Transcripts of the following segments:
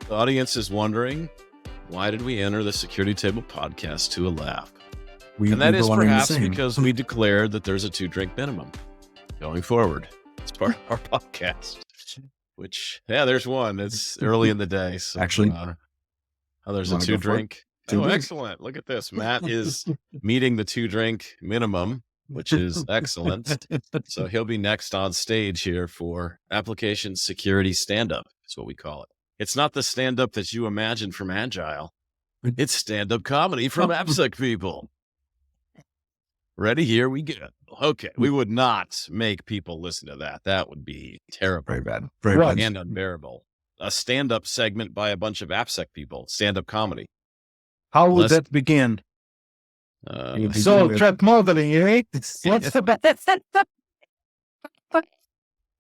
The audience is wondering, why did we enter the Security Table podcast to a laugh? And that is perhaps because we declared that there's a 2-drink minimum going forward. It's part of our podcast, which, there's one. It's early in the day. So, actually, there's a 2-drink. Excellent. Look at this. Matt is meeting the 2-drink minimum, which is excellent. So he'll be next on stage here for application security stand-up. That's what we call it. It's not the stand-up that you imagine from Agile. It's stand-up comedy from AppSec people. Ready? Here we go. Okay. We would not make people listen to that. That would be terrible. Very bad. Very bad. And unbearable. A stand-up segment by a bunch of AppSec people. Stand-up comedy. How would that begin? Threat modeling, right? What's the best?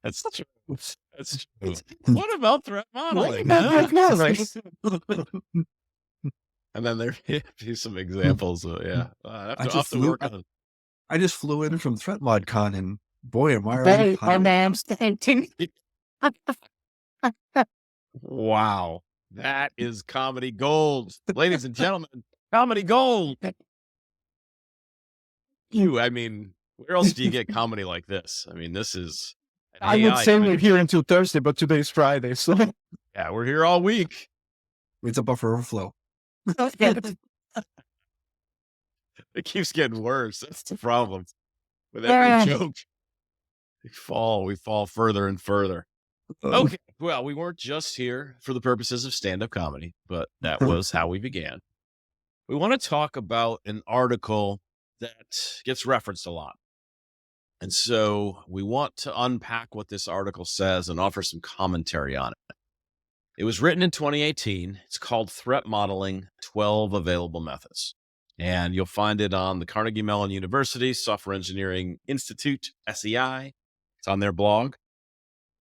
That's true. That's true. What about threat modeling? And then there be some examples. I just flew in from ThreatModCon, and boy, am I already Wow. That is comedy gold. Ladies and gentlemen, comedy gold. I mean, where else do you get comedy like this? I mean, this is... I would say we're here until Thursday, but today's Friday, so... Yeah, we're here all week. It's a buffer overflow. It keeps getting worse. That's the problem. With every joke, we fall further and further. Okay, well, we weren't just here for the purposes of stand-up comedy, but that was how we began. We want to talk about an article that gets referenced a lot. And so we want to unpack what this article says and offer some commentary on it. It was written in 2018. It's called Threat Modeling, 12 Available Methods. And you'll find it on the Carnegie Mellon University Software Engineering Institute, SEI. It's on their blog.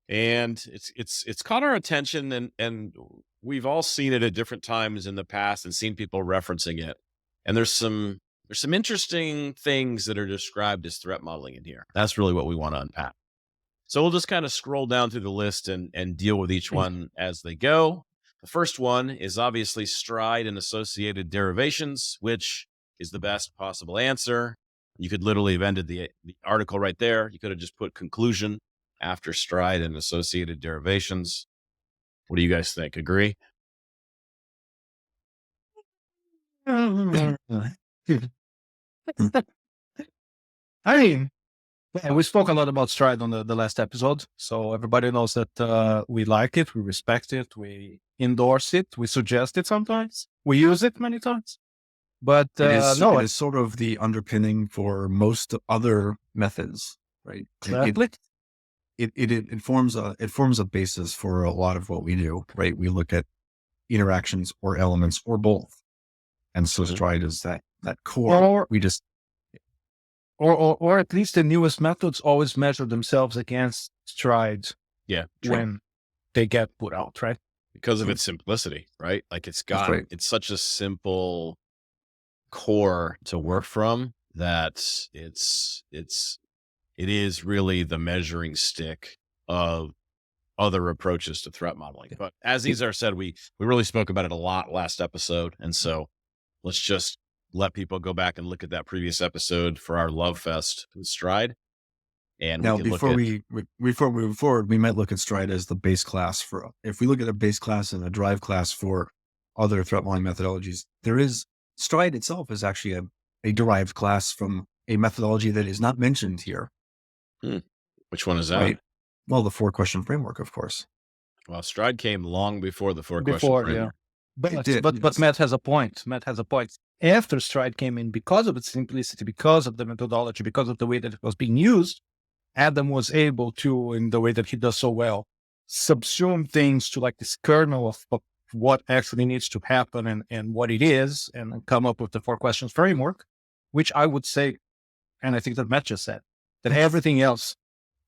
And it's caught our attention, and we've all seen it at different times in the past and seen people referencing it. And there's some interesting things that are described as threat modeling in here. That's really what we want to unpack. So we'll just kind of scroll down through the list and deal with each one as they go. The first one is obviously stride and associated derivations, which is the best possible answer. You could literally have ended the article right there. You could have just put conclusion after stride and associated derivations. What do you guys think? Agree? I mean, we spoke a lot about stride on the last episode, so everybody knows that we like it, we respect it, we endorse it, we suggest it sometimes, we use it many times. But it is sort of the underpinning for most other methods, right? Exactly. It forms a basis for a lot of what we do, right? We look at interactions or elements or both, and so stride is that core. Or at least the newest methods always measure themselves against stride. Yeah, when they get put out, right? Because of its simplicity, right? Like it's such a simple core to work from that it is really the measuring stick of other approaches to threat modeling. But as Izar said, we really spoke about it a lot last episode. And so let's just let people go back and look at that previous episode for our love fest with stride. And now, before we move forward, we might look at stride as the base class if we look at a base class and a drive class for other threat modeling methodologies, stride itself is actually a derived class from a methodology that is not mentioned here. Which one is that? Right? Well, the 4-question framework, of course. Well, stride came long before the 4-question framework. Yeah. But Matt has a point. After stride came in, because of its simplicity, because of the methodology, because of the way that it was being used, Adam was able to, in the way that he does so well, subsume things to like this kernel of what actually needs to happen and what it is, and come up with the 4-questions framework, which I would say, and I think that Matt just said, that everything else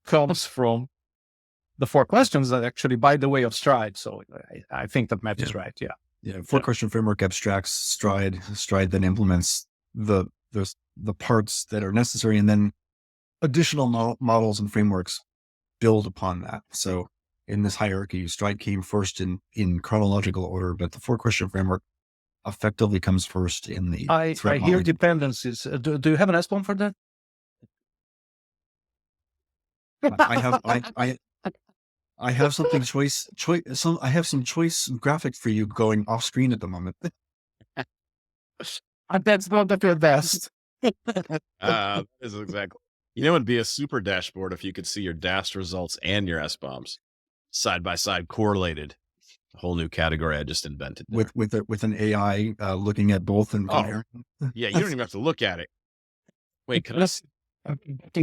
comes from the 4 questions that actually by the way of stride. So I think that Matt is right. Yeah. Yeah. 4-question framework abstracts stride then implements the parts that are necessary, and then additional models and frameworks build upon that. So in this hierarchy. Stride came first in chronological order, but the 4-question framework effectively comes first in the I threat hear modeling. dependencies. Do you have an SBOM for that? I have something I have some choice graphic for you going off screen at the moment. That's not the best. That is exactly. You know, it'd be a super dashboard if you could see your DAST results and your SBOMs side by side correlated. A whole new category I just invented there. with an AI looking at both and comparing. Yeah, you don't even have to look at it. Wait, could I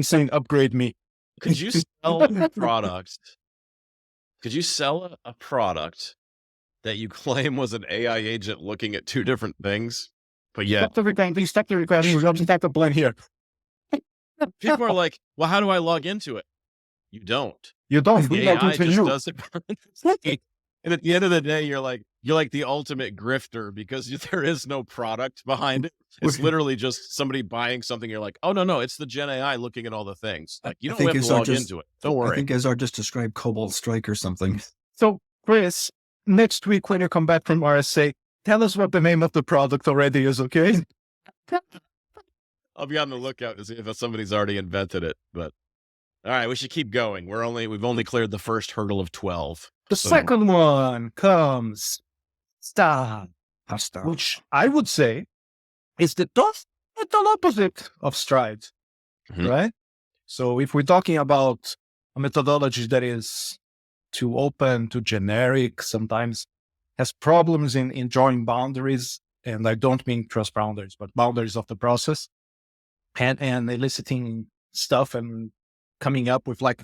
saying upgrade me? could you sell a product? Could you sell a product that you claim was an AI agent looking at two different things? But yet Please check the request. We're going to have to blend here. people are like, well, how do I log into it? You don't. You don't. The AI just does it. And at the end of the day, you're like the ultimate grifter because there is no product behind it. It's literally just somebody buying something. You're like, oh, no, it's the Gen AI looking at all the things. Like, you don't have to log into it. Don't worry. I think Izar just described Cobalt Strike or something. So, Chris, next week when you come back from RSA, tell us what the name of the product already is, okay? I'll be on the lookout to see if somebody's already invented it. But all right, we should keep going. We've only cleared the first hurdle of 12. The second one comes Pasta, which I would say is the total opposite of Stride, right? So if we're talking about a methodology that is too open, too generic, sometimes has problems in drawing boundaries, and I don't mean trust boundaries, but boundaries of the process, and eliciting stuff and coming up with like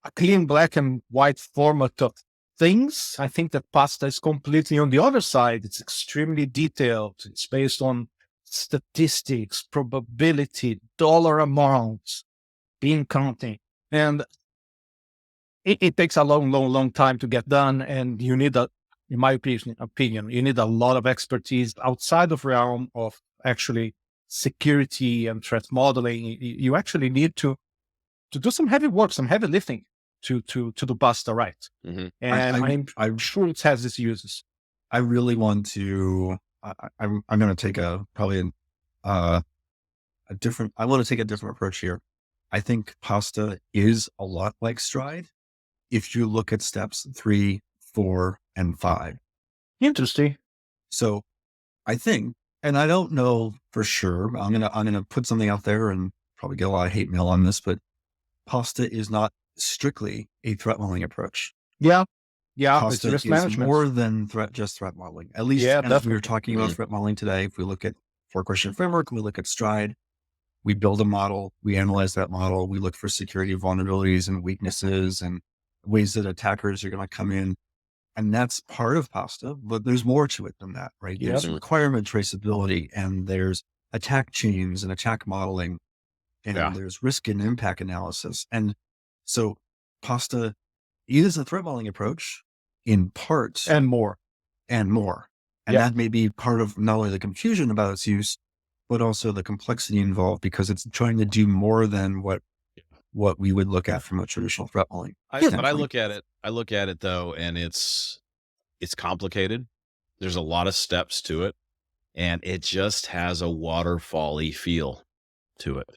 a clean black and white format of things. I think that Pasta is completely on the other side. It's extremely detailed. It's based on statistics, probability, dollar amounts, bean counting. And it takes a long time to get done. And you need in my opinion, you need a lot of expertise outside of realm of actually security and threat modeling. You actually need to do some heavy work, some heavy lifting to do Pasta right. And I'm sure it has its uses. I really want to, I'm going to take I want to take a different approach here. I think Pasta is a lot like Stride if you look at steps 3, 4, and 5. Interesting. So I think, and I don't know for sure, I'm going to put something out there and probably get a lot of hate mail on this, but Pasta is not strictly a threat modeling approach. Yeah. Pasta it's risk is management. more than just threat modeling. At least as we were talking about threat modeling today, if we look at 4-question framework and we look at Stride, we build a model, we analyze that model, we look for security vulnerabilities and weaknesses and ways that attackers are going to come in. And that's part of Pasta, but there's more to it than that, right? There's requirement traceability, and there's attack chains and attack modeling, and there's risk and impact analysis. And so Pasta is a threat modeling approach in part. And more. And that may be part of not only the confusion about its use, but also the complexity involved because it's trying to do more than what we would look at from a traditional threat modeling. But I look at it though, and it's complicated. There's a lot of steps to it, and it just has a waterfall-y feel to it.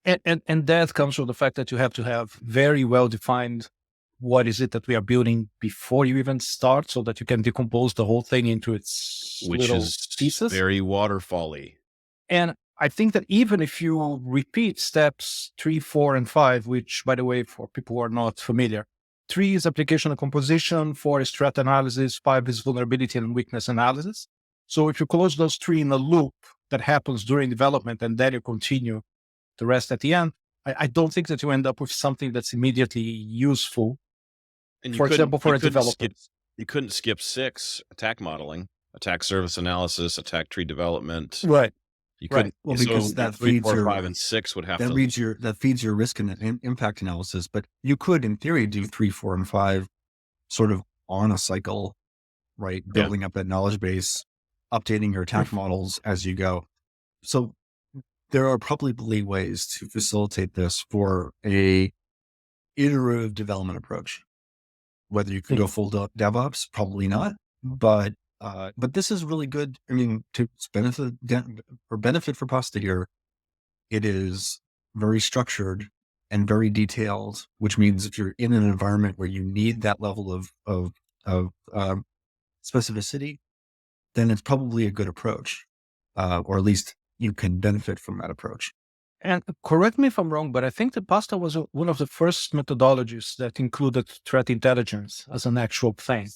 And that comes from the fact that you have to have very well-defined what is it that we are building before you even start so that you can decompose the whole thing into its little pieces. Very waterfall-y. And I think that even if you repeat steps 3, 4, and 5, which, by the way, for people who are not familiar, 3 is application and composition, 4 is threat analysis, 5 is vulnerability and weakness analysis. So if you close those 3 in a loop that happens during development and then you continue the rest at the end, I don't think that you end up with something that's immediately useful. And for example, for a development. You couldn't skip 6, attack modeling, attack service analysis, attack tree development. Right. You couldn't, well, because that 3, feeds 4, your 5, and 6 would have that feeds your risk and impact analysis. But you could, in theory, do 3, 4, and 5 sort of on a cycle, right? Building up that knowledge base, updating your attack models as you go. So there are probably ways to facilitate this for a iterative development approach. Whether you can go full DevOps, probably not. But this is really good. I mean, to benefit for Pasta here, it is very structured and very detailed, which means if you're in an environment where you need that level of specificity, then it's probably a good approach, or at least you can benefit from that approach. And correct me if I'm wrong, but I think the Pasta was one of the first methodologies that included threat intelligence as an actual thing.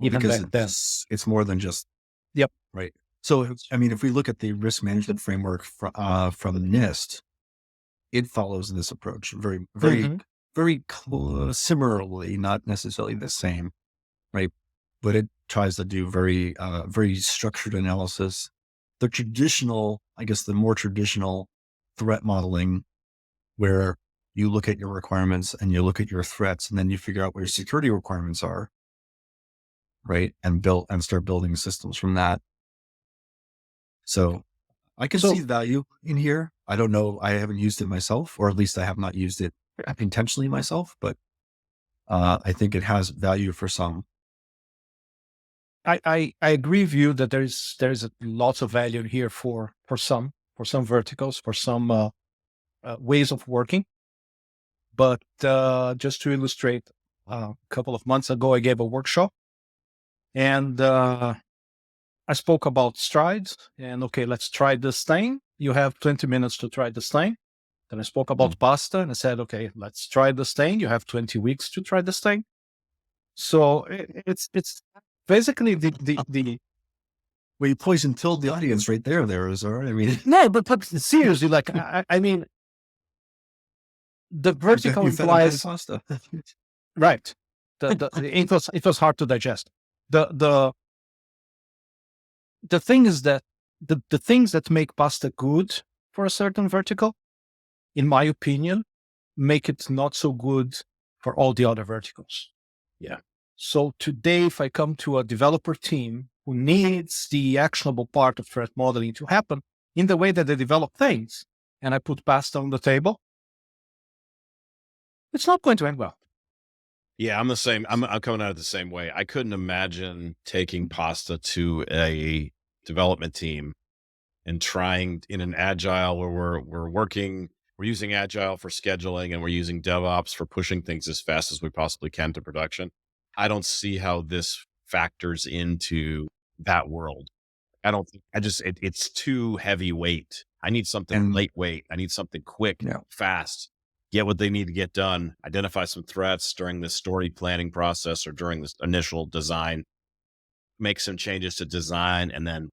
Even because back then. It's more than just, Yep. Right. So, I mean, if we look at the risk management framework from NIST, it follows this approach very, very similarly, not necessarily the same, right? But it tries to do very, very structured analysis. The traditional, I guess, the more traditional threat modeling, where you look at your requirements and you look at your threats, and then you figure out what your security requirements are, right? And start building systems from that. So I can see value in here. I don't know. I haven't used it myself, or at least I have not used it intentionally myself, but I think it has value for some. I agree with you that there's lots of value here for some verticals, for some ways of working. But just to illustrate, a couple of months ago, I gave a workshop, and I spoke about strides. And okay, let's try this thing. You have 20 minutes to try this thing. Then I spoke about Pasta, and I said, okay, let's try this thing. You have 20 weeks to try this thing. So it's basically the Well, you poison filled the audience right there, Izar. I mean, no, but seriously, like I mean, the vertical implies Pasta. right. It was hard to digest. The thing is that the things that make Pasta good for a certain vertical, in my opinion, make it not so good for all the other verticals. Yeah. So today, if I come to a developer team who needs the actionable part of threat modeling to happen in the way that they develop things, and I put Pasta on the table, it's not going to end well. Yeah, I'm the same. I'm coming at it the same way. I couldn't imagine taking Pasta to a development team and trying in an agile where we're using agile for scheduling and we're using DevOps for pushing things as fast as we possibly can to production. I don't see how this factors into that world. It's too heavyweight. I need something lightweight. I need something quick, fast, get what they need to get done, identify some threats during the story planning process or during this initial design, make some changes to design, and then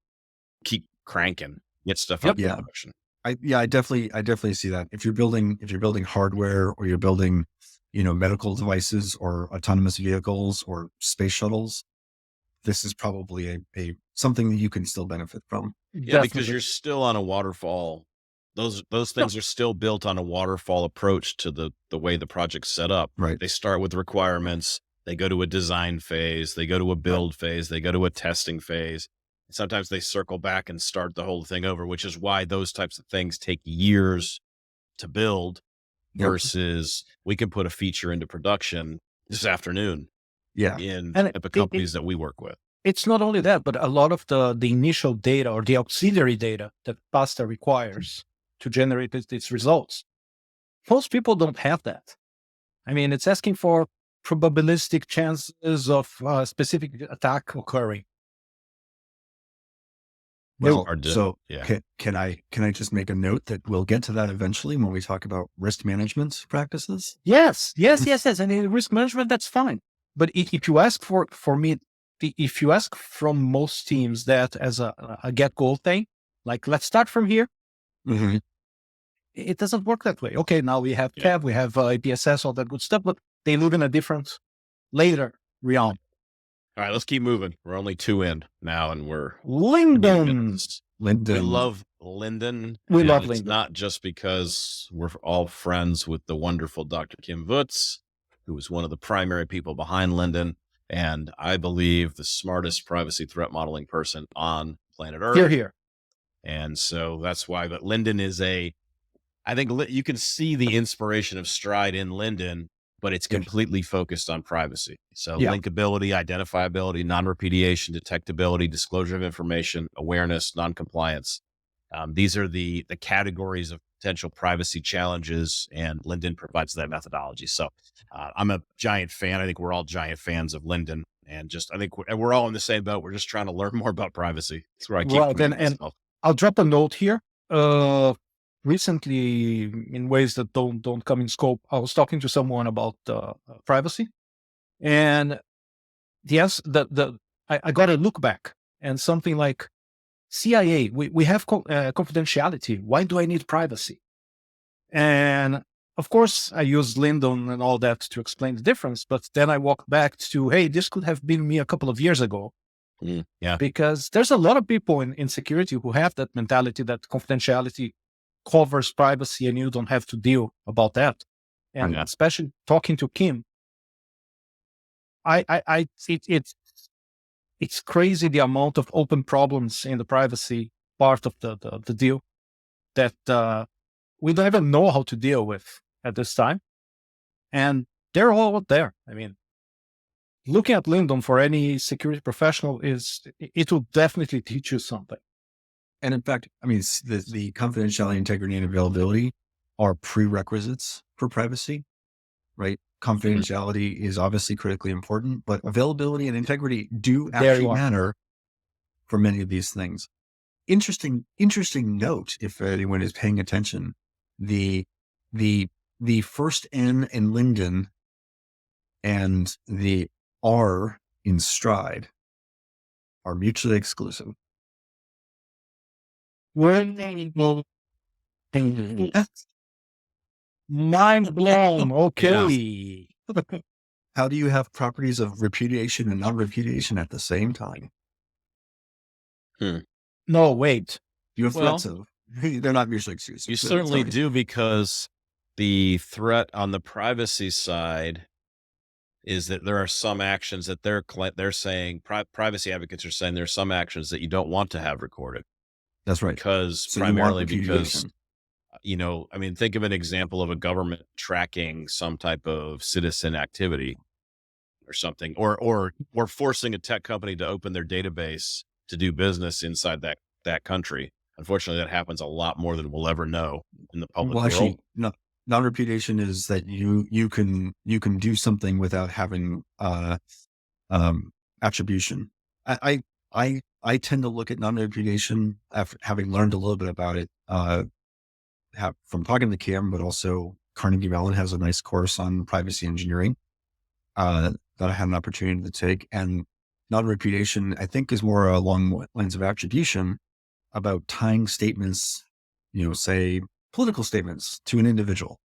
keep cranking, get stuff up in production. I definitely see that. If you're building hardware, or you're building, medical devices or autonomous vehicles or space shuttles, this is probably a something that you can still benefit from. Yeah, definitely. Because you're still on a waterfall. Those things are still built on a waterfall approach to the way the project's set up. Right. They start with requirements. They go to a design phase. They go to a build phase. They go to a testing phase. Sometimes they circle back and start the whole thing over, which is why those types of things take years to build versus we can put a feature into production this afternoon. Yeah. In the companies that we work with. It's not only that, but a lot of the initial data or the auxiliary data that Pasta requires to generate its results, most people don't have that. I mean, it's asking for probabilistic chances of a specific attack occurring. Well, can I just make a note that we'll get to that eventually when we talk about risk management practices? Yes. And in risk management, that's fine. But if you ask for me, if you ask from most teams that as a get goal thing, like let's start from here, it doesn't work that way. Okay, now we have CAV, we have APSS, all that good stuff, but they live in a different later realm. All right, let's keep moving. We're only 2 in now, and we're LinDoN. We love LinDoN. We love LinDoN. It's not just because we're all friends with the wonderful Dr. Kim Wutz, who is one of the primary people behind LinDoN, and I believe the smartest privacy threat modeling person on planet Earth. Here. And so that's why. But LinDoN is I think you can see the inspiration of Stride in LinDoN, but it's completely focused on privacy. So Yeah. linkability, identifiability, non-repudiation, detectability, disclosure of information, awareness, non-compliance. These are the categories of potential privacy challenges, and LinDoN provides that methodology. So I'm a giant fan. I think we're all giant fans of LinDoN, and I think we're all in the same boat. We're just trying to learn more about privacy. That's where I keep committing myself. I'll drop a note here. Recently, in ways that don't come in scope, I was talking to someone about privacy, and yes, I got to look back, and something like CIA, we have confidentiality. Why do I need privacy? And of course, I use LinDoN and all that to explain the difference. But then I walk back to, hey, this could have been me a couple of years ago. Yeah. Because there's a lot of people in security who have that mentality that confidentiality covers privacy and you don't have to deal about that. And especially talking to Kim, it's crazy the amount of open problems in the privacy part of the deal that we don't even know how to deal with at this time. And they're all there. I mean, looking at LinDoN for any security professional it will definitely teach you something. And in fact, I mean, the confidentiality, integrity, and availability are prerequisites for privacy, right? Confidentiality is obviously critically important, but availability and integrity do actually matter for many of these things. Interesting note, if anyone is paying attention, the first N in LinDoN and the R in Stride are mutually exclusive. Mind blown. Okay. How do you have properties of repudiation and non-repudiation at the same time? No, wait. You have threats of, they're not mutually exclusive. You certainly do, because the threat on the privacy side is that there are some actions that they're saying, privacy advocates are saying there are some actions that you don't want to have recorded. That's right. Because primarily because, I mean, think of an example of a government tracking some type of citizen activity or something, or forcing a tech company to open their database to do business inside that country. Unfortunately, that happens a lot more than we'll ever know in the public world. Actually, non-repudiation is that you can do something without having attribution. I tend to look at non-repudiation after having learned a little bit about it from talking to Kim, but also Carnegie Mellon has a nice course on privacy engineering that I had an opportunity to take. And non-repudiation, I think, is more along lines of attribution, about tying statements, say political statements, to an individual.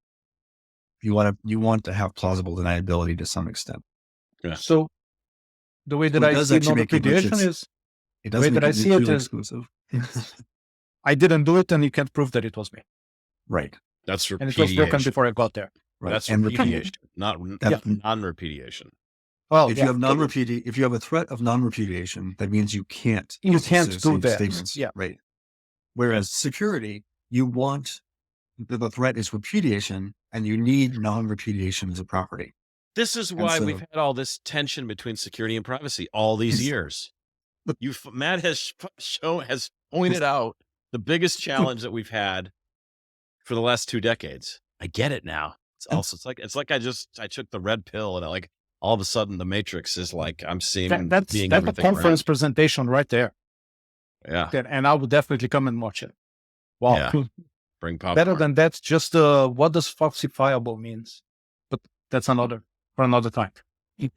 You want to have plausible deniability to some extent. Yeah. So the way that I see non-repudiation is, it doesn't make it mutually exclusive. I didn't do it, and you can't prove that it was me. Right. That's repudiation. And it was broken before I got there. Right. That's repudiation, not non-repudiation. Well, if you have a threat of non-repudiation, that means you can't do that. Statements. Yeah. Right. Whereas security, you want the threat is repudiation, and you need non-repudiation as a property. This is why we've had all this tension between security and privacy all these years. Matt has pointed out the biggest challenge that we've had for the last 2 decades. I get it now. It's like I took the red pill, and all of a sudden the Matrix is like, I'm seeing that's a conference presentation right there. Yeah. And I would definitely come and watch it. Wow. Yeah. Bring popcorn. Better than that, just what does falsifiable means. But that's for another time. All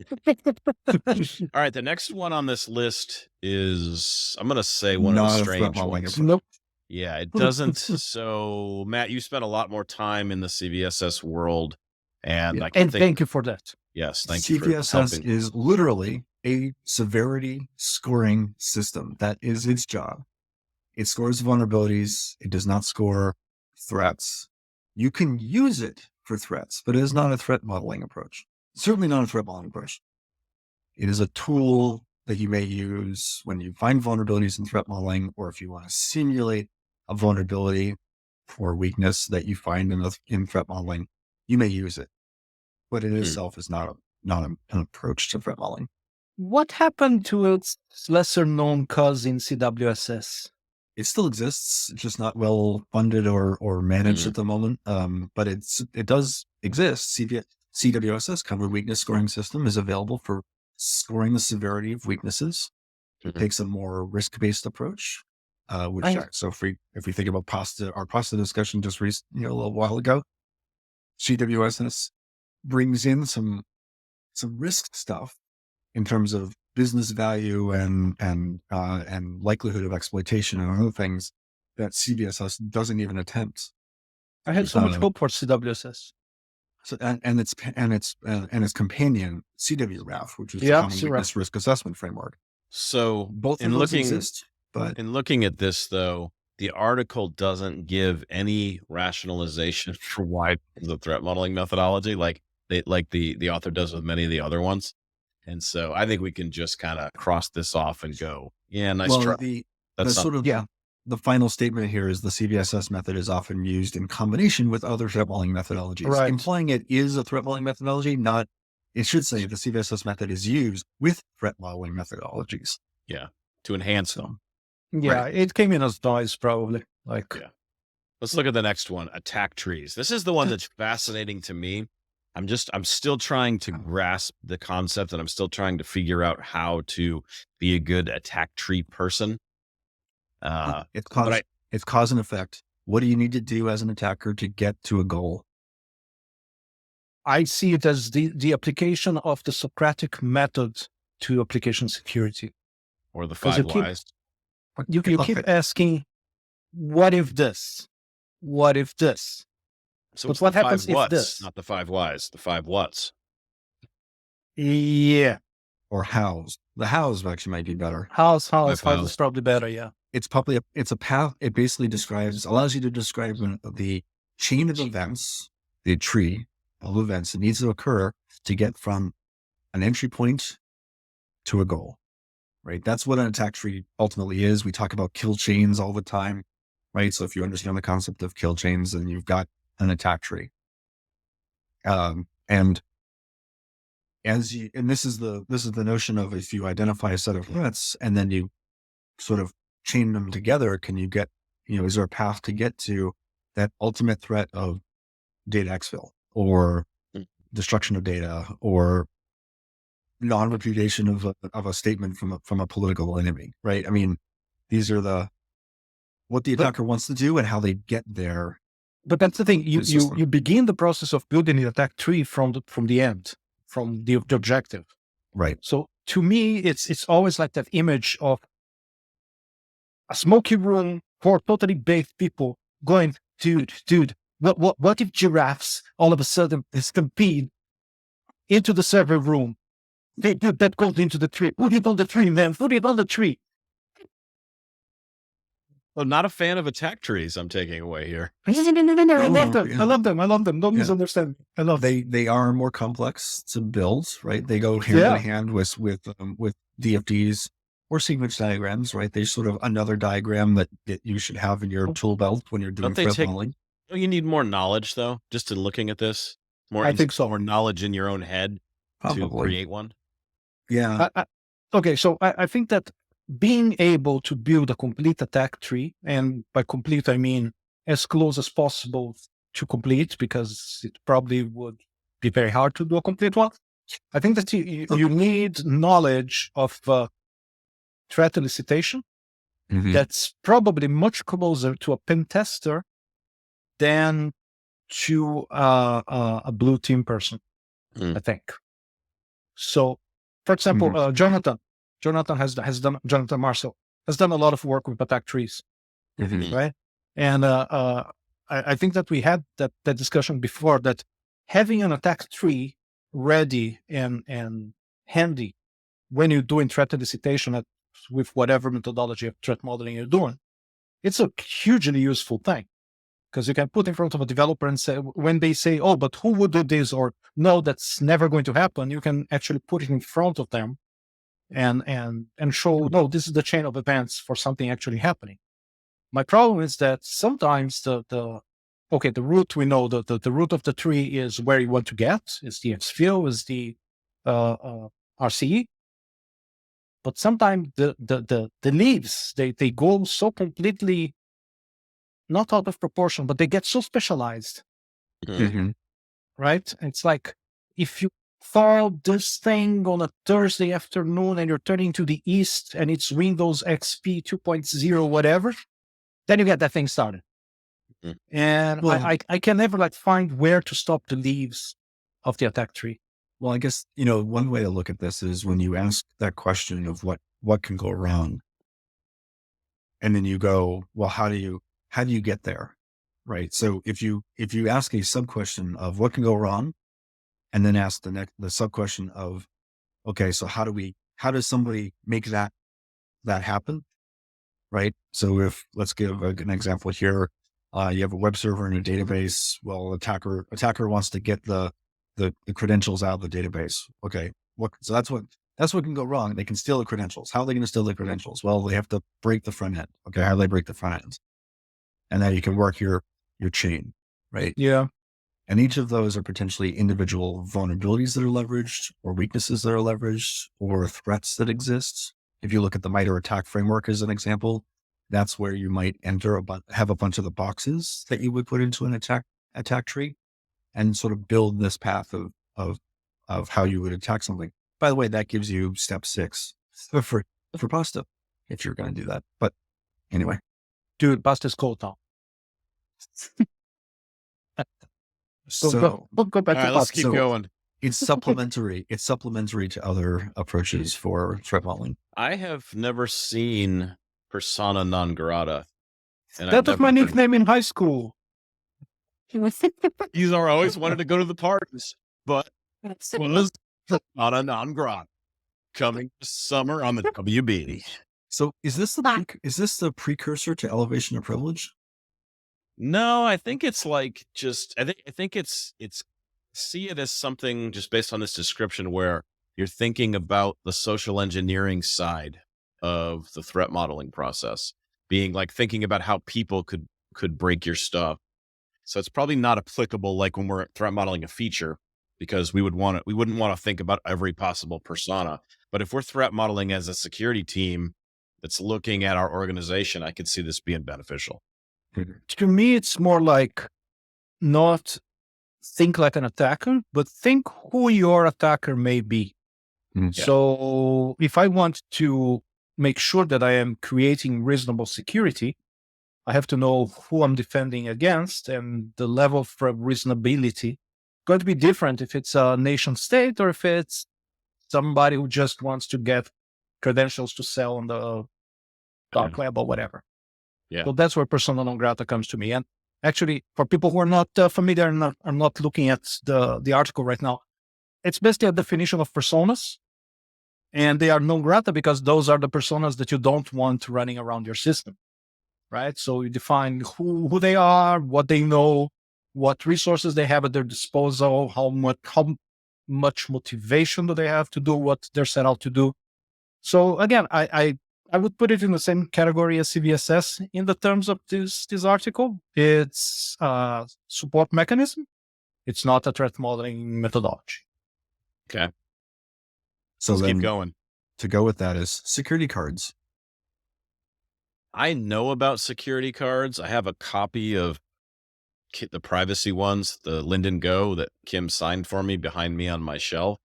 right. The next one on this list is, I'm going to say, one of the strange ones. Nope. Yeah, it doesn't. So, Matt, you spent a lot more time in the CVSS world, and thank you for that. Yes, thank you. CVSS is literally a severity scoring system. That is its job. It scores vulnerabilities. It does not score threats. You can use it for threats, but it is not a threat modeling approach. Certainly not a threat modeling approach. It is a tool that you may use when you find vulnerabilities in threat modeling, or if you want to simulate a vulnerability or weakness that you find in threat modeling, you may use it. but in itself is not an approach to threat modeling. What happened to its lesser known cousin CWSS? It still exists, it's just not well funded or managed at the moment. But it does exist. CWSS, Covered Weakness Scoring System, is available for scoring the severity of weaknesses. It takes a more risk-based approach. So if we think about our pasta discussion just a little while ago, CWSS brings in some risk stuff in terms of business value and likelihood of exploitation and other things that CVSS doesn't even attempt. I had so much hope for CWSS. So and its companion CWRAF, which is the Common Weakness Risk Assessment Framework. So both of those exist. But in looking at this, though, the article doesn't give any rationalization for why the threat modeling methodology, like the author does with many of the other ones. And so I think we can just kind of cross this off and go, yeah, nice try. The final statement here is the CVSS method is often used in combination with other threat modeling methodologies, implying it is a threat modeling methodology. It should say the CVSS method is used with threat modeling methodologies. Yeah, to enhance them. Yeah, it came in as noise probably. Let's look at the next one, attack trees. This is the one that's fascinating to me. I'm still trying to grasp the concept, and I'm still trying to figure out how to be a good attack tree person. It's cause and effect. What do you need to do as an attacker to get to a goal? I see it as the application of the Socratic method to application security. Or the 5 whys. You keep asking, what if this? What if this? So but what happens if this? Not the 5 whys, the 5 whats. Yeah. Or hows. The hows actually might be better. Hows is probably better, yeah. It's a path. It basically allows you to describe the chain of events, the tree of events that needs to occur to get from an entry point to a goal, right? That's what an attack tree ultimately is. We talk about kill chains all the time, right? So if you understand the concept of kill chains, then you've got an attack tree. And this is the notion of, if you identify a set of threats and then you sort of chain them together, can you get, is there a path to get to that ultimate threat of data exfil or destruction of data or non-repudiation of a statement from a political enemy, right? I mean, these are what the attacker wants to do and how they get there. But that's the thing. You begin the process of building the attack tree from the end, from the objective. Right. So to me, it's always like that image of a smoky room for totally bathed people going, dude, what if giraffes all of a sudden stampede into the server room? That goes into the tree. Put it on the tree, man. Put it on the tree. Well, not a fan of attack trees I'm taking away here. I love them. Don't misunderstand me. I love them. They are more complex to build, right? They go hand in hand with DFDs or sequence diagrams, right? They're sort of another diagram that you should have in your tool belt when you're doing threat modeling. Don't you need more knowledge, though, just in looking at this? I think so. More knowledge in your own head to create one? Yeah. Okay, so I think that being able to build a complete attack tree, and by complete, I mean as close as possible to complete, because it probably would be very hard to do a complete one. I think that you need knowledge of threat elicitation. That's probably much closer to a pen tester than to a blue team person, I think. So, for example, Jonathan Marcel has done a lot of work with attack trees, right? And I think that we had that discussion before, that having an attack tree ready and handy when you're doing threat elicitation with whatever methodology of threat modeling you're doing, it's a hugely useful thing. Because you can put in front of a developer and say, when they say, oh, but who would do this? Or no, that's never going to happen. You can actually put it in front of them and show, no, this is the chain of events for something actually happening. My problem is that sometimes okay, the root, we know that the root of the tree is where you want to get, is the XFIL, is the RCE. But sometimes the leaves, they go so completely not out of proportion, but they get so specialized, right? It's like if you file this thing on a Thursday afternoon and you're turning to the east and it's Windows XP 2.0, whatever, then you get that thing started. And Well, I can never like find where to stop the leaves of the attack tree. Well, I guess, one way to look at this is when you ask that question of what can go wrong, and then you go, well, how do you get there? Right. So if you ask a sub question of what can go wrong, and then ask the sub question of, okay, so how does somebody make that happen? Right. So let's give an example here. You have a web server and a database. Well, attacker wants to get the credentials out of the database. Okay. So that's what can go wrong. They can steal the credentials. How are they going to steal the credentials? Well, they have to break the front end. Okay. How do they break the front end? And then you can work your chain, right? Yeah. And each of those are potentially individual vulnerabilities that are leveraged, or weaknesses that are leveraged, or threats that exist. If you look at the MITRE attack framework as an example, that's where you might have a bunch of the boxes that you would put into an attack tree, and sort of build this path of how you would attack something. By the way, that gives you step 6 for pasta, if you're going to do that. But anyway, Dude, pasta's cold now. so Go back All to right, let's pasta. keep going. it's supplementary. It's supplementary to other approaches for threat modeling. I have never seen persona non grata. And That was my nickname in high school. Izar always wanted to go to the parties, but was persona non grata. Coming this summer on the WB. So is this the precursor to elevation of privilege? No, I think it's like I think it's see it as something just based on this description where you're thinking about the social engineering side of the threat modeling process, being like thinking about how people could break your stuff. So it's probably not applicable like when we're threat modeling a feature, because we wouldn't want to think about every possible persona. But if we're threat modeling as a security team that's looking at our organization, I could see this being beneficial. To me, it's more like not think like an attacker, but think who your attacker may be. Yeah. So if I want to make sure that I am creating reasonable security, I have to know who I'm defending against, and the level of reasonability going to be different if it's a nation state or if it's somebody who just wants to get credentials to sell on the dark web or whatever. Yeah. So that's where persona non grata comes to me. And actually, for people who are not familiar and are not looking at the article right now, it's basically a definition of personas. And they are non grata because those are the personas that you don't want running around your system, right? So you define who they are, what they know, what resources they have at their disposal, how much motivation do they have to do what they're set out to do. So again, I would put it in the same category as CVSS in the terms of this article. It's a support mechanism. It's not a threat modeling methodology. Okay. So Let's then keep going. To go with that is security cards. I know about security cards. I have a copy of the privacy ones, the LinDoN Go that Kim signed for me behind me on my shelf.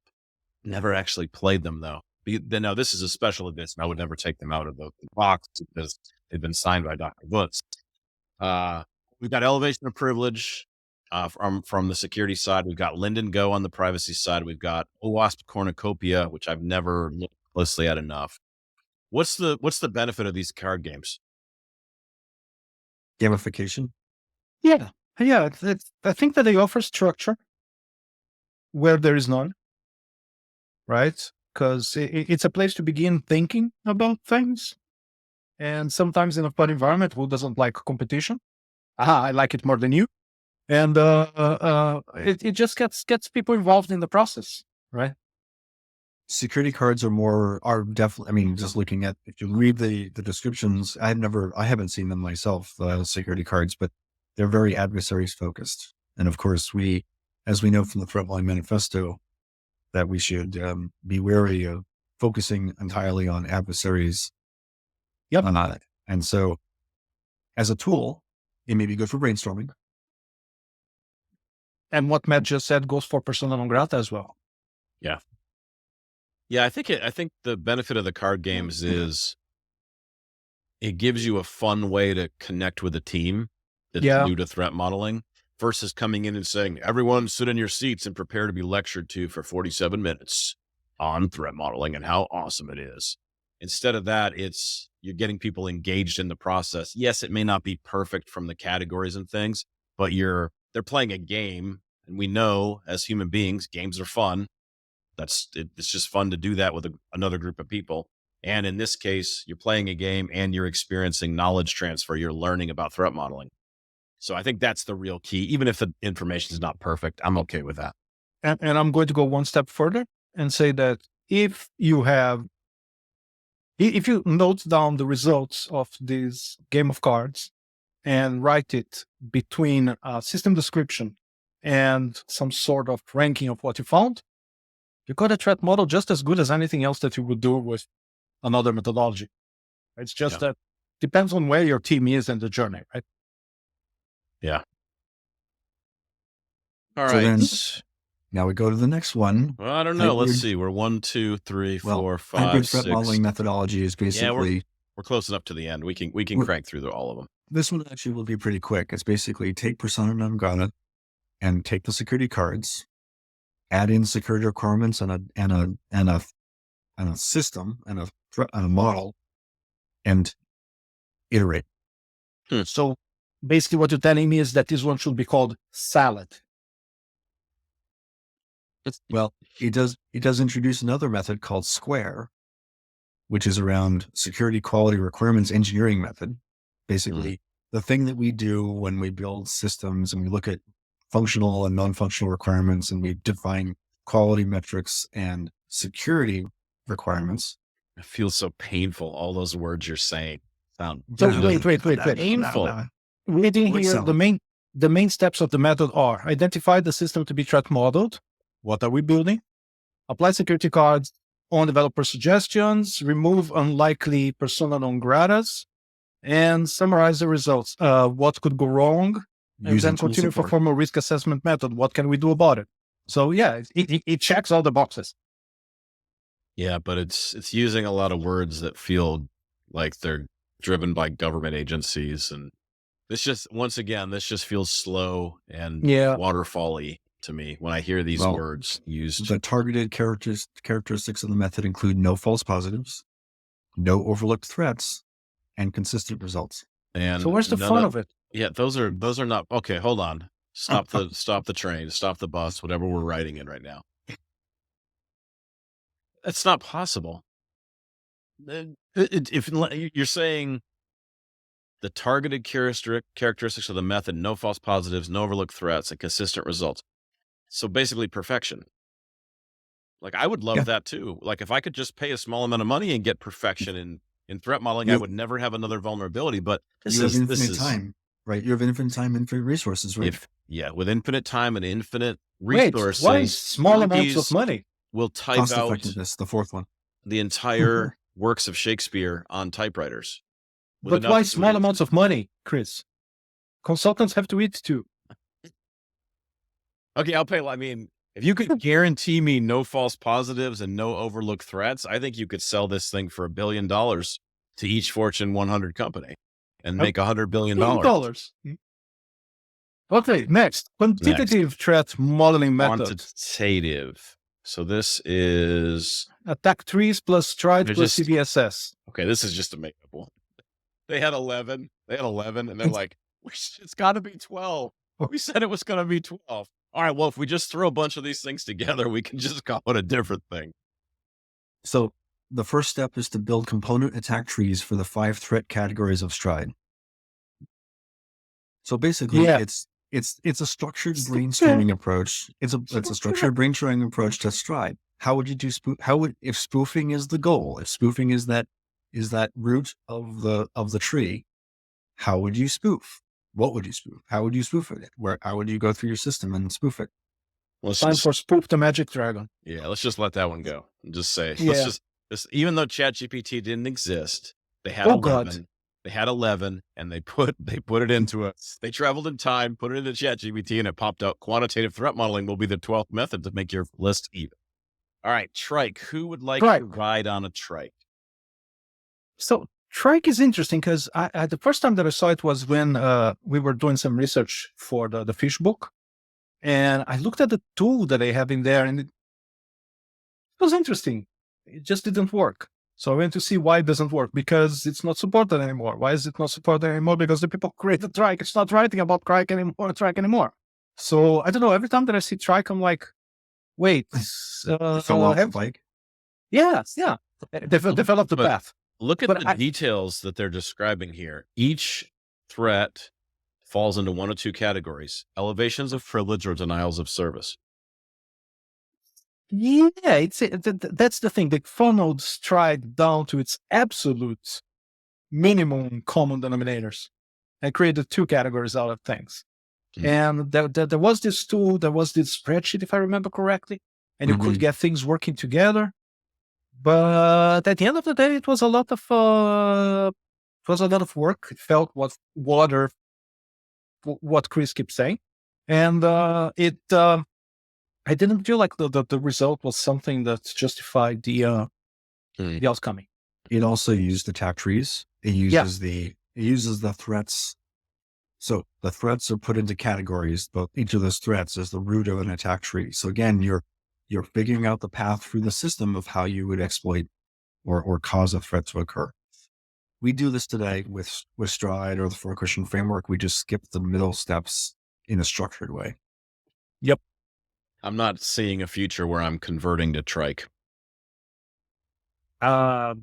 Never actually played them though. No, this is a special edition. I would never take them out of the box because they've been signed by Dr. Woods. We've got elevation of privilege from the security side. We've got LinDoN Go on the privacy side. We've got OWASP cornucopia, which I've never looked closely at enough. What's the benefit of these card games? Gamification. Yeah. I think that they offer structure where there is none, right? Because it's a place to begin thinking about things. And sometimes in a fun environment, who doesn't like competition? I like it more than you. And it just gets people involved in the process, right? Security cards are definitely, I mean, just looking at, if you read the descriptions, I haven't seen them myself, security cards, but they're very adversaries focused. And of course, as we know from the Threat Modeling Manifesto, that we should be wary of focusing entirely on adversaries. Yep. And so as a tool, it may be good for brainstorming. And what Matt just said goes for persona non grata as well. Yeah. I think the benefit of the card games is it gives you a fun way to connect with a team that's new to threat modeling versus coming in and saying, everyone sit in your seats and prepare to be lectured to for 47 minutes on threat modeling and how awesome it is. Instead of that, you're getting people engaged in the process. Yes, it may not be perfect from the categories and things, but they're playing a game. And we know as human beings, games are fun. It's just fun to do that with another group of people. And in this case, you're playing a game and you're experiencing knowledge transfer. You're learning about threat modeling. So I think that's the real key. Even if the information is not perfect, I'm okay with that. And I'm going to go one step further and say that if you note down the results of this game of cards and write it between a system description and some sort of ranking of what you found, you got a threat model just as good as anything else that you would do with another methodology. It's just that depends on where your team is in the journey, right? Yeah. All right. Then, now we go to the next one. Well, I don't know. Let's see. We're 1, 2, 3, 4, 5, hybrid 6. threat modeling methodology is basically... we're close enough to the end. We can crank through all of them. This one actually will be pretty quick. It's basically take persona non grata and take the security cards, add in security requirements and a system and a model, and iterate. So basically what you're telling me is that this one should be called salad. Well, it does introduce another method called square, which is around security quality requirements engineering method. Basically, the thing that we do when we build systems and we look at functional and non-functional requirements and we define quality metrics and security requirements. It feels so painful. All those words you're saying sound wait. painful. Reading here, the main steps of the method are identify the system to be threat modeled. What are we building? Apply security cards on developer suggestions, remove unlikely persona non gratas, and summarize the results. What could go wrong? And then continue for formal risk assessment method. What can we do about it? So yeah, it checks all the boxes. Yeah, but it's using a lot of words that feel like they're driven by government agencies. And this just feels slow and waterfall-y to me when I hear these words used. The targeted characteristics of the method include no false positives, no overlooked threats, and consistent results. And so where's the fun of it? Yeah, those are not okay. Hold on. Stop the train, stop the bus, whatever we're writing in right now. That's not possible. If you're saying the targeted characteristics of the method, no false positives, no overlooked threats, and consistent results. So basically perfection. Like I would love that too. Like if I could just pay a small amount of money and get perfection in threat modeling, I would never have another vulnerability. But you have infinite time, right? You have infinite time, infinite resources, right? With infinite time and infinite resources. Why small amounts of money? We'll type cost out effectiveness, the fourth one. The entire works of Shakespeare on typewriters. But why small amounts of money, Chris? Consultants have to eat too. Okay, I'll pay. I mean, if you could guarantee me no false positives and no overlooked threats, I think you could sell this thing for $1 billion to each Fortune 100 company and make $100 billion. Okay, next. Quantitative threat modeling method. Quantitative. So this is... Attack trees plus stride plus CVSS. Okay, this is just a makeup one. They had 11. And they're like, it's got to be 12. We said it was going to be 12. All right, well, if we just throw a bunch of these things together, we can just call it a different thing. So the first step is to build component attack trees for the 5 threat categories of stride. So basically, it's a structured brainstorming approach. It's a structured brainstorming approach to stride. How would you do if spoofing is the goal? If spoofing is that root of the tree, how would you spoof? What would you spoof? How would you spoof it? How would you go through your system and spoof it? Time for Spoof the Magic Dragon. Yeah, let's just let that one go and just say, Yeah. even though ChatGPT didn't exist, they had Oh, 11. God. They had 11 and they put it into they traveled in time, put it into ChatGPT, and it popped out quantitative threat modeling will be the 12th method to make your list even. All right, trike. Who would like to ride on a trike? So trike is interesting because I the first time that I saw it was when we were doing some research for the fish book. And I looked at the tool that they have in there and it was interesting. It just didn't work. So I went to see why it doesn't work, because it's not supported anymore. Why is it not supported anymore? Because the people created trike. It's not writing about trike anymore. So I don't know. Every time that I see trike, I'm like, wait. Fell off the bike? Yeah. Develop the path. Look at the details that they're describing here. Each threat falls into one of two categories: elevations of privilege or denials of service. Yeah, that's the thing. They funneled Stride down to its absolute minimum common denominators and created two categories out of things. And there was this tool, there was this spreadsheet, if I remember correctly, and you could get things working together. But at the end of the day, it was a lot of work. It felt what Chris keeps saying, and I didn't feel like the result was something that justified the outcome. It also used attack trees. It uses the threats. So the threats are put into categories, but each of those threats is the root of an attack tree. So again, you're figuring out the path through the system of how you would exploit or cause a threat to occur. We do this today with Stride or the 4-question framework. We just skip the middle steps in a structured way. Yep. I'm not seeing a future where I'm converting to trike. No.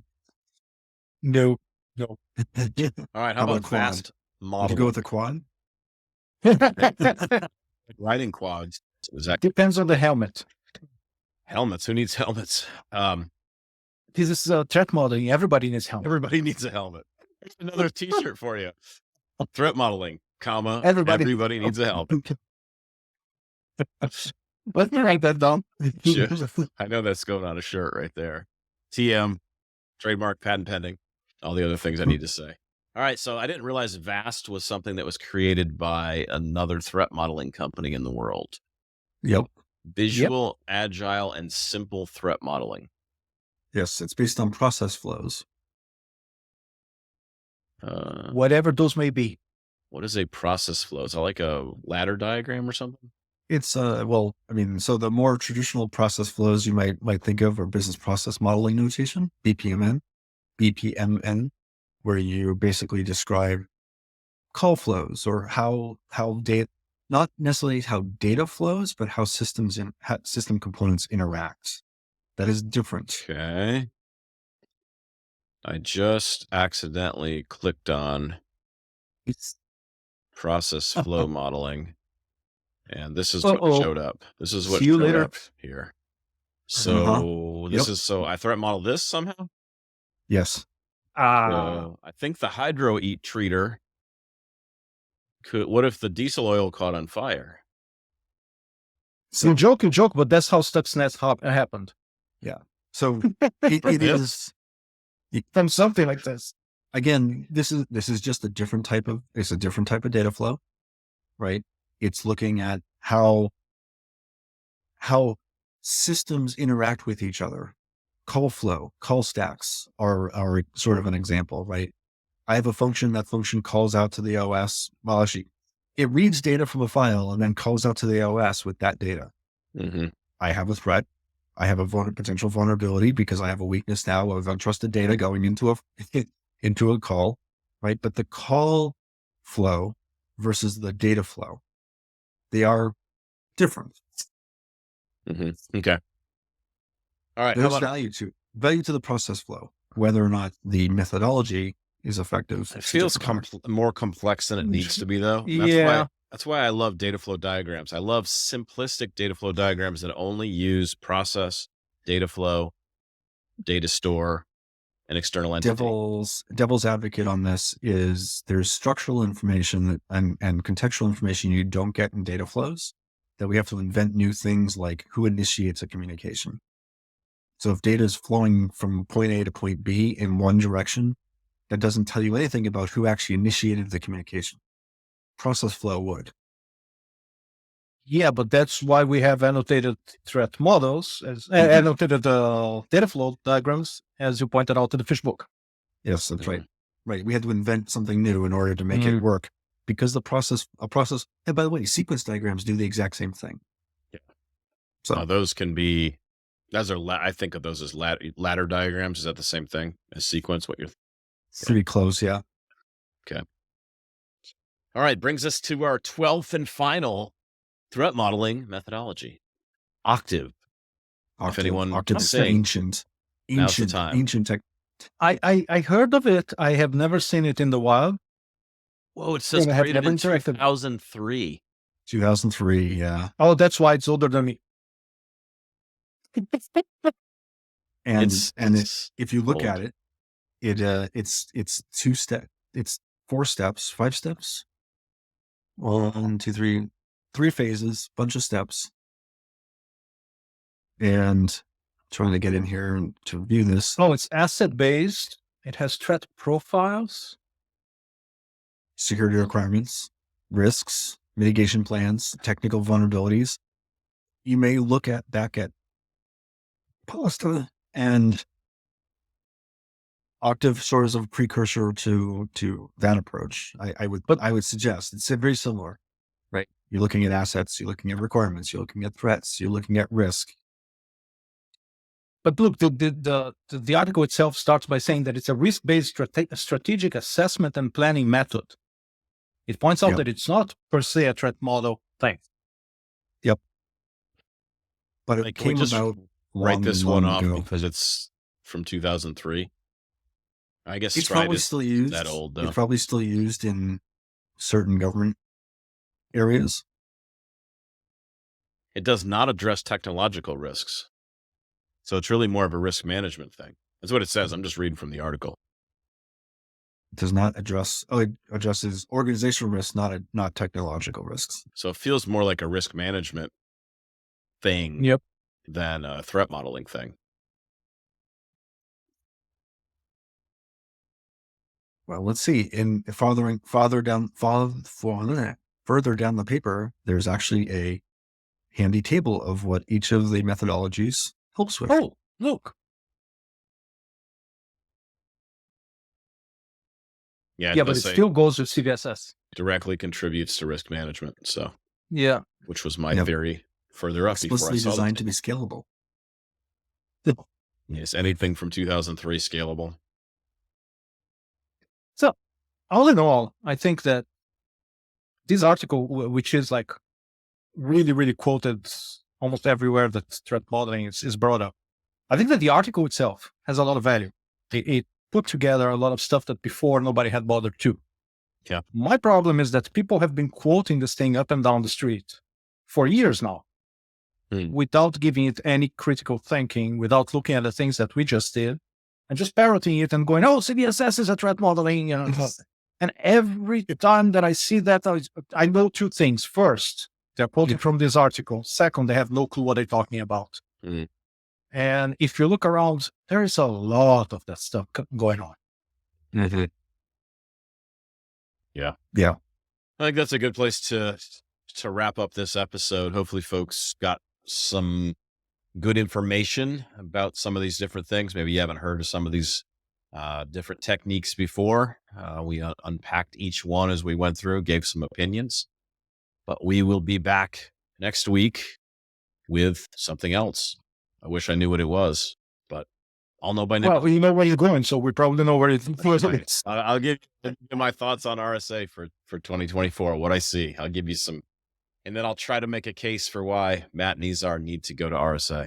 All right. How about fast model? You go with a quad? Riding quads. Depends on the helmet. Helmets. Who needs helmets? This is threat modeling. Everybody needs helmet. Everybody needs a helmet. Another T-shirt for you. Threat modeling, comma. Everybody needs a helmet. Let me write that down. Sure. I know that's going on a shirt right there. TM, trademark, patent pending, all the other things I need to say. All right. So I didn't realize VAST was something that was created by another threat modeling company in the world. Yep. Visual, agile, and simple threat modeling. Yes. It's based on process flows. Whatever those may be. What is a process flow? Is that like a ladder diagram or something? It's so the more traditional process flows you might think of are business process modeling notation, BPMN, where you basically describe call flows or how data, not necessarily how data flows, but how system components interact. That is different. Okay. I just accidentally clicked on process flow modeling. And this is what showed up. This is what showed up here. So I threat model this somehow? Yes. I think the hydro eat treater what if the diesel oil caught on fire? So, you joke, but that's how Stuxnet happened. Yeah. So it is from something like this. Again, this is just a different type of data flow, right? It's looking at how systems interact with each other. Call flow, call stacks are sort of an example, right? I have a function. That function calls out to the OS. Well, actually, it reads data from a file and then calls out to the OS with that data. Mm-hmm. I have a threat. I have a potential vulnerability because I have a weakness now of untrusted data going into a call, right? But the call flow versus the data flow, they are different. Mm-hmm. Okay. All right. There's value to the process flow, whether or not the methodology is effective. It feels more complex than it needs to be, though. That's why I love data flow diagrams. I love simplistic data flow diagrams that only use process, data flow, data store, an external entity. Devil's advocate on this is there's structural information and contextual information you don't get in data flows, that we have to invent new things like who initiates a communication. So if data is flowing from point A to point B in one direction, that doesn't tell you anything about who actually initiated the communication. Process flow would. Yeah, but that's why we have annotated threat models, as annotated data flow diagrams, as you pointed out in the fish book. Yes, that's right. Right. We had to invent something new in order to make it work, because a process, and by the way, sequence diagrams do the exact same thing. Yeah. So now those can be, I think of those as ladder diagrams. Is that the same thing as sequence? What you're pretty close. Yeah. Okay. All right. Brings us to our 12th and final threat modeling methodology, OCTAVE. If anyone OCTAVE, ancient tech. I heard of it. I have never seen it in the wild. Whoa, it says created in 2003. 2003, yeah. Oh, that's why it's older than me. If you look at it, it's 2 steps. It's 4 steps, 5 steps. 1, 2, 3. 3 phases, bunch of steps. And trying to get in here and to review this. Oh, it's asset-based. It has threat profiles. Security requirements, risks, mitigation plans, technical vulnerabilities. You may look back at Pasta and OCTAVE sort of a precursor to that approach. I would suggest it's very similar. Right. You're looking at assets, you're looking at requirements, you're looking at threats, you're looking at risk. But look, the article itself starts by saying that it's a risk-based strategic assessment and planning method. It points out that it's not per se a threat model thing. Yep. But it came about write this one off because it's from 2003. I guess it's probably still used. That old, though. It's probably still used in certain government areas. It does not address technological risks. So it's really more of a risk management thing. That's what it says. I'm just reading from the article. It does not address, it addresses organizational risks, not technological risks. So it feels more like a risk management thing than a threat modeling thing. Well, let's see. In further down the paper, there's actually a handy table of what each of the methodologies helps with. Oh, look. Yeah, but it still goes with CVSS. Directly contributes to risk management. So which was my theory further up. Explicitly before I saw designed to be scalable. Yes, anything from 2003 scalable. So, all in all, I think that this article, which is like really, really quoted almost everywhere that threat modeling is brought up, I think that the article itself has a lot of value. It put together a lot of stuff that before nobody had bothered to. Yeah. My problem is that people have been quoting this thing up and down the street for years now, without giving it any critical thinking, without looking at the things that we just did, and just parroting it and going, "Oh, CVSS is a threat modeling," you know. And every time that I see that, I know 2 things. First, they're quoting from this article. Second, they have no clue what they're talking about. And if you look around, there is a lot of that stuff going on. Yeah. Yeah. I think that's a good place to wrap up this episode. Hopefully folks got some good information about some of these different things. Maybe you haven't heard of some of these different techniques before. We unpacked each one as we went through, gave some opinions, but we will be back next week with something else. I wish I knew what it was, but I'll know by now. Well, you know where you're going, so we probably know where it's. I'll give you my thoughts on RSA for 2024, what I see. I'll give you some, and then I'll try to make a case for why Matt and Izar need to go to RSA.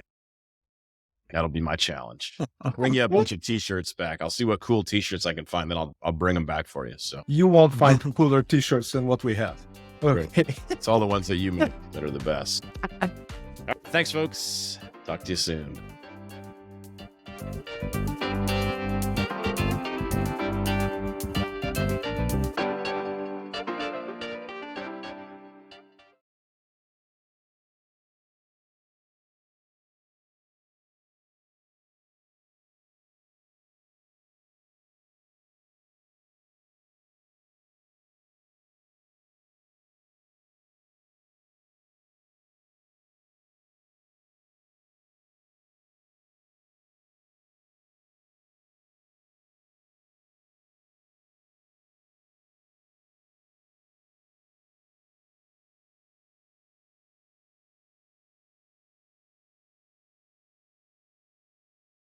That'll be my challenge. Bring you a bunch of t-shirts back. I'll see what cool t-shirts I can find, then I'll bring them back for you. So you won't find cooler t-shirts than what we have. Okay. It's all the ones that you make that are the best. Thanks, folks. Talk to you soon.